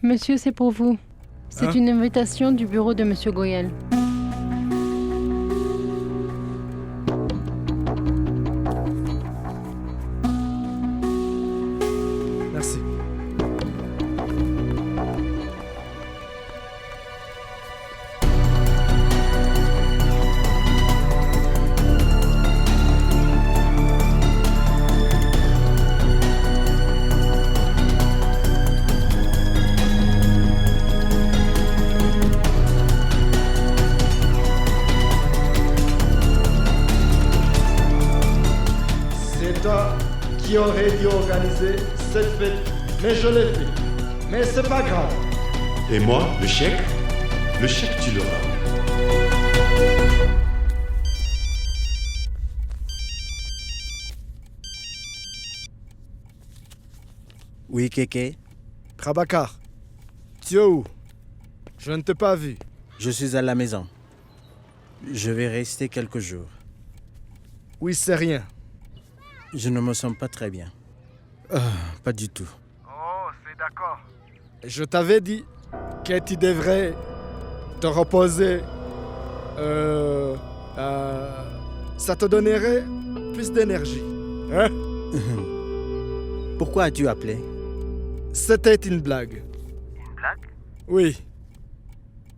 Monsieur, c'est pour vous. C'est Hein? une invitation du bureau de Monsieur Goyal. Merci. C'est toi qui aurais dû organiser cette fête, mais je l'ai fait. Mais c'est pas grave. Et moi, le chèque, tu l'auras. Oui, Kéké, Prabhakar, tu es où? Je ne t'ai pas vu. je suis à la maison. Je vais rester quelques jours. Oui, c'est rien. Je ne me sens pas très bien. Pas du tout. Oh, c'est d'accord. Je t'avais dit que tu devrais te reposer. Ça te donnerait plus d'énergie. Hein? Pourquoi as-tu appelé? C'était une blague. Une blague? Oui.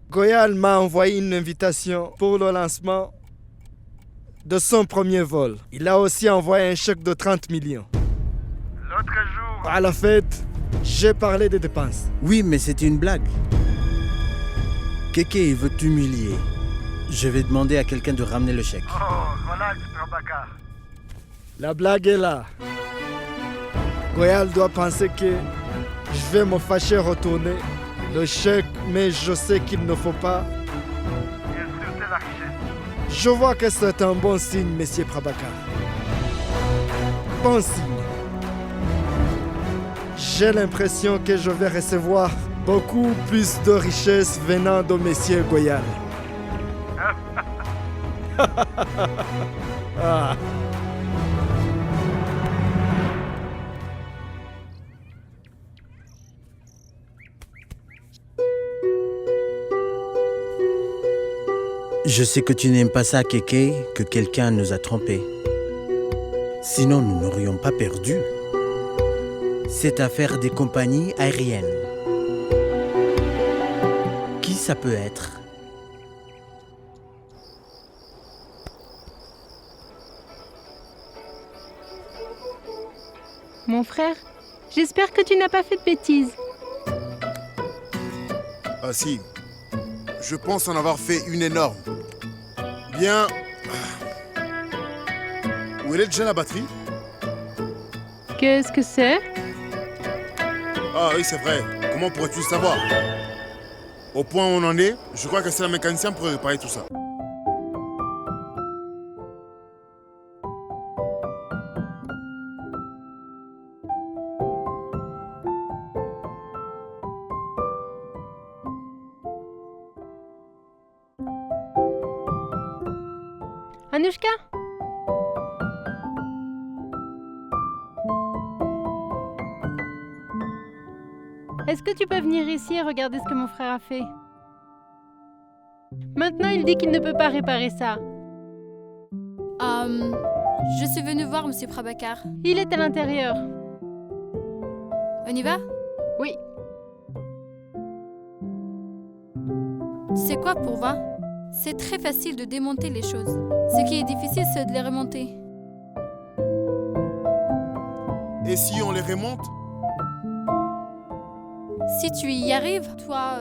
Goyal m'a envoyé une invitation pour le lancement de son premier vol. Il a aussi envoyé un chèque de 30 millions. L'autre jour, à la fête, j'ai parlé des dépenses. Oui, mais c'est une blague. Kéké, il veut t'humilier. Je vais demander à quelqu'un de ramener le chèque. Oh, relax, Prabhakar. La blague est là. Goyal doit penser que je vais me fâcher retourner le chèque, mais je sais qu'il ne faut pas. Je vois que c'est un bon signe, Monsieur Prabhakar. Bon signe. J'ai l'impression que je vais recevoir beaucoup plus de richesses venant de Monsieur Goyal. Ah. Je sais que tu n'aimes pas ça, Kéké, que quelqu'un nous a trompés. Sinon, nous n'aurions pas perdu. C'est affaire des compagnies aériennes. Qui ça peut être? Mon frère, j'espère que tu n'as pas fait de bêtises. Ah si, je pense en avoir fait une énorme. Bien... Où est déjà la batterie? Qu'est-ce que c'est? Ah oui, c'est vrai. Comment pourrais-tu le savoir? Au point où on en est, je crois que c'est un mécanicien pour réparer tout ça. Anushka? Est-ce que tu peux venir ici et regarder ce que mon frère a fait? Maintenant, il dit qu'il ne peut pas réparer ça. Je suis venue voir Monsieur Prabhakar. Il est à l'intérieur. On y va? Oui. Tu sais quoi, Pourva? C'est très facile de démonter les choses. Ce qui est difficile, c'est de les remonter. Et si on les remonte? Si tu y arrives, toi,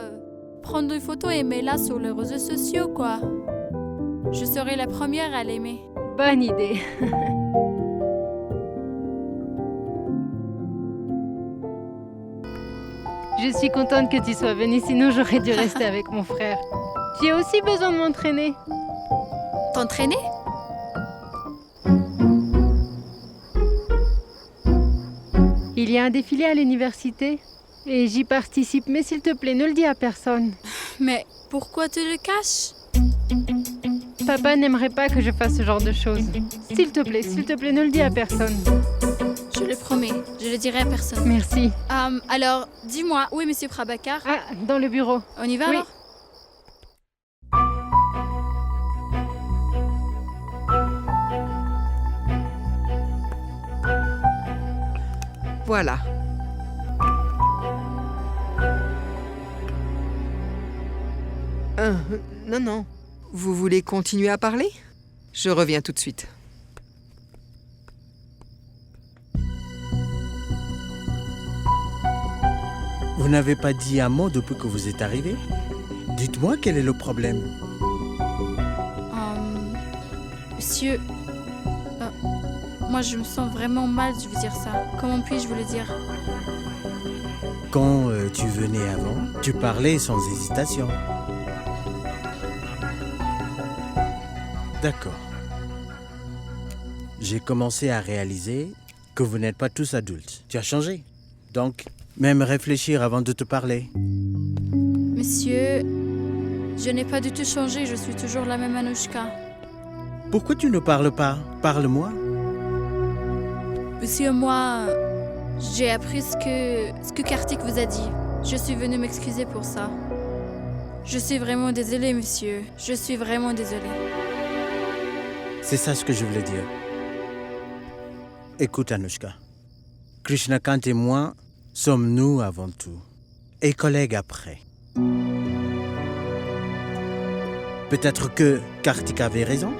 prendre une photo et mets-la sur les réseaux sociaux, quoi. Je serai la première à l'aimer. Bonne idée. Je suis contente que tu sois venue, sinon j'aurais dû rester avec mon frère. J'ai aussi besoin de m'entraîner. T'entraîner? Il y a un défilé à l'université et j'y participe, mais s'il te plaît, ne le dis à personne. Mais pourquoi tu le caches? Papa n'aimerait pas que je fasse ce genre de choses. S'il te plaît, ne le dis à personne. Je le promets, je le dirai à personne. Merci. Alors, dis-moi, où est Monsieur Prabhakar? Ah, dans le bureau. On y va Oui. alors? Voilà. Non, non. Vous voulez continuer à parler? Je reviens tout de suite. Vous n'avez pas dit un mot depuis que vous êtes arrivé? Dites-moi quel est le problème. Monsieur, moi je me sens vraiment mal de vous dire ça. Comment puis-je vous le dire? Quand tu venais avant, tu parlais sans hésitation. D'accord. J'ai commencé à réaliser que vous n'êtes pas tous adultes. Tu as changé. Donc, même réfléchir avant de te parler. Monsieur, je n'ai pas du tout changé, je suis toujours la même Anushka. Pourquoi tu ne parles pas? Parle-moi. Monsieur, moi, j'ai appris ce que Kartik vous a dit. Je suis venue m'excuser pour ça. Je suis vraiment désolée, monsieur. Je suis vraiment désolée. C'est ça ce que je voulais dire. Écoute, Anushka. Krishnakant et moi sommes nous avant tout. Et collègues après. Peut-être que Kartik avait raison.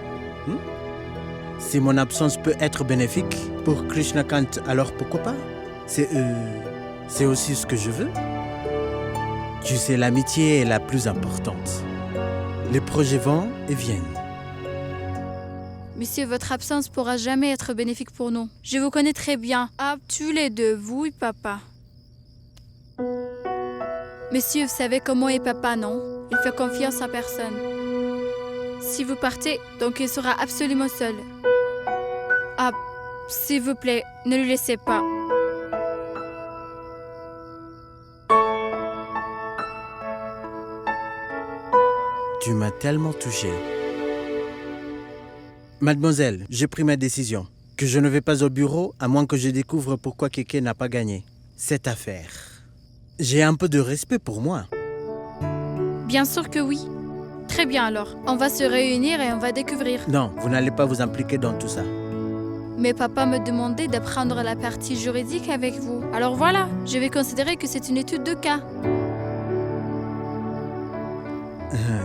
Si mon absence peut être bénéfique pour Krishnakant, alors pourquoi pas? C'est aussi ce que je veux. Tu sais, l'amitié est la plus importante. Les projets vont et viennent. Monsieur, votre absence pourra jamais être bénéfique pour nous. Je vous connais très bien. Ah, tous les deux, vous et papa. Monsieur, vous savez comment est papa, non? Il fait confiance à personne. Si vous partez, donc il sera absolument seul. Ah, s'il vous plaît, ne le laissez pas. Tu m'as tellement touché. Mademoiselle, j'ai pris ma décision. Que je ne vais pas au bureau à moins que je découvre pourquoi Kéké n'a pas gagné cette affaire. J'ai un peu de respect pour moi. Bien sûr que oui. Très bien alors. On va se réunir et on va découvrir. Non, vous n'allez pas vous impliquer dans tout ça. Mais papa me demandait d'apprendre la partie juridique avec vous. Alors voilà, je vais considérer que c'est une étude de cas.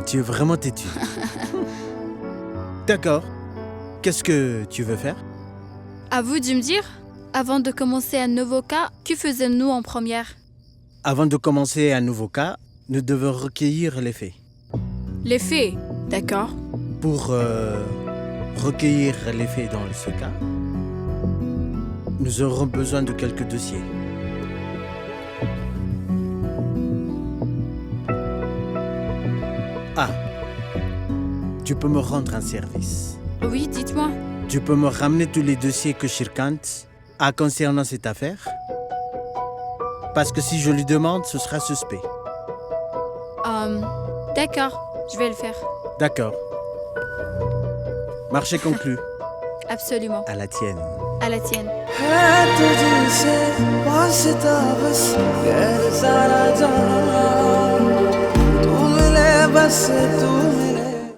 Tu es vraiment têtu. D'accord. Qu'est-ce que tu veux faire? À vous de me dire, avant de commencer un nouveau cas, que faisons-nous en première? Avant de commencer un nouveau cas, nous devons recueillir les faits. Les faits, d'accord. Pour recueillir les faits dans ce cas, nous aurons besoin de quelques dossiers. Ah, tu peux me rendre un service. Oui, dites-moi. Tu peux me ramener tous les dossiers que Shirkant a concernant cette affaire? Parce que si je lui demande, ce sera suspect. D'accord, je vais le faire. D'accord. Marché conclu. Absolument. À la tienne. À la tienne. है तुझसे वास्ता बस गैर सारा जहां तू मिले बस तू